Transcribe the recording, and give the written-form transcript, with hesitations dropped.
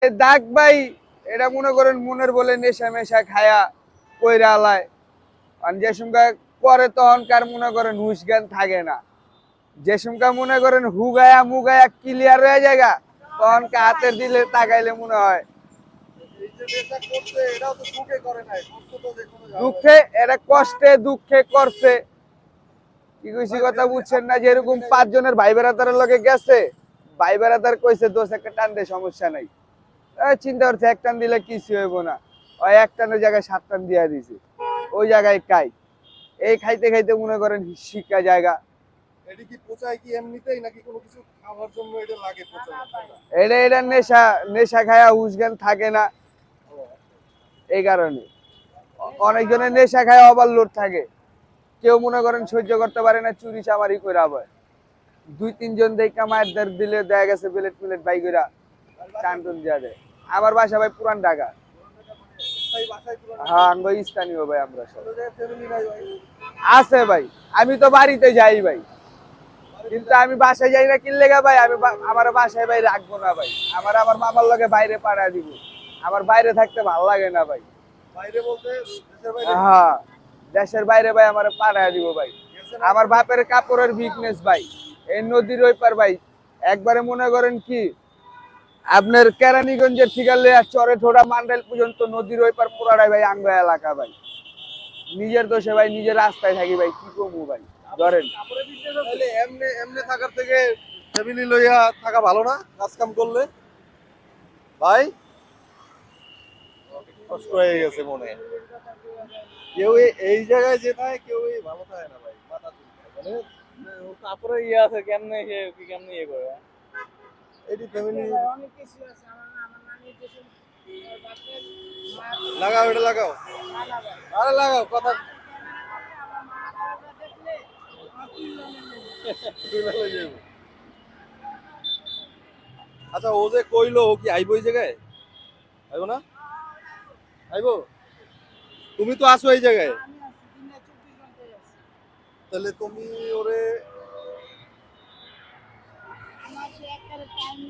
দাগ ভাই, এটা মনে করেন মনের বলে নেশা মেশা খায়া কইরা আলায়। আর যে সময় করে তখনকার মনে করেন হুশ জ্ঞান থাকে না। যে সময় মনে করেন হুগায়া মুগায়া ক্লিয়ার হয়ে জায়গা, তখনকে হাতের দিলে তাকাইলে মনে হয় দুঃখে, এটা কষ্টে দুঃখে করছে। কি কইছি কথা বুঝছেন না? যেরকম 5 জনের ভাই বেড়াতারের লগে গেছে, ভাই বেড়াতার কইছে দোষ একটা টান দে, সমস্যা নাই। চিন্তা করছে এক টান দিলে কিছু হইব না, ওই এক টানের জায়গায় 7 টান দিয়া দিছে, ওই জায়গায় কাই। এই খাইতে খাইতে মনে করেন শিক্ষা জায়গা। এটি কি পচায় কি এমনিতেই নাকি কোনো কিছু খাওয়ার জন্য এটা লাগে পচা? এটা নেশা, নেশা খায়া হুশ জ্ঞান থাকে না, এই কারণে। অনেকজনের নেশা খায় ওভারলোড থাকে, কেউ মনে করেন সহ্য করতে পারে না, চুরি চামারি করে আবার 2-3 জন দেখা মায়ের দিলে দেখা গেছে প্লেট প্লেট বাই করে টান টুন দিয়া দেয়। আমার বাসা ভাই পুরান ঢাকা। হ্যাঁ আমি ভাই স্থানীয় ভাই, আমরা সব আছে ভাই। আমি তো বাড়িতে যাই ভাই, কিন্তু আমি বাসায় যাই না কিনলে গা ভাই। আমি আমার বাসায় ভাই রাখবো না ভাই, আমার আমার মামার লগে বাইরে পাড়া দিব। আমার বাইরে থাকতে ভালো লাগে না ভাই। বাইরে বলতে দেশের বাইরে? হ্যাঁ, দেশের বাইরে ভাই আমার পাড়া দিব ভাই। আমার বাপের কাপড়ের বিজনেস ভাই, এই নদীর ওই পার ভাই। একবারে মনে করেন কি আপনার কেরানীগঞ্জের ঠিকালে চরে ঠোড়া মান্ডেল পর্যন্ত নদীর ওই পার পুরাটাই ভাই আঙ্গা এলাকা ভাই। নিজের দোষে ভাই নিজের রাস্তায় থাকি ভাই, কি করবো ভাই ধরেন। তাহলে এমনি এমনি থাকার থেকে ফ্যামিলি লইয়া থাকা ভালো না কাজ কাম করলে? ভাই কষ্ট হয়ে গেছে মনে। কেউ এই জায়গায় যেটায় কেউই ভালো থাকে না ভাই, মাথা চুলকায় মানে। তারপরে ইয়ে আছে কেমনে কি কেমনে ইয়ে করে এটি ফ্যামিলি। অনেক কিছু আছে আমার নানি যেসব বাপের মা লাগাও এটা লাগাও, আরে লাগাও কথা। দেখলে আমার তুলে লয়ে যাবো। আচ্ছা ও যে কইলো ও কি আইবো এই জায়গায়? আইবো না? আইবো? তুমি তো আসো এই জায়গায়, আমি আছি দিনে 24 ঘন্টাই আছি। তাহলে তুমি ওরে আমার সে একটা টাইম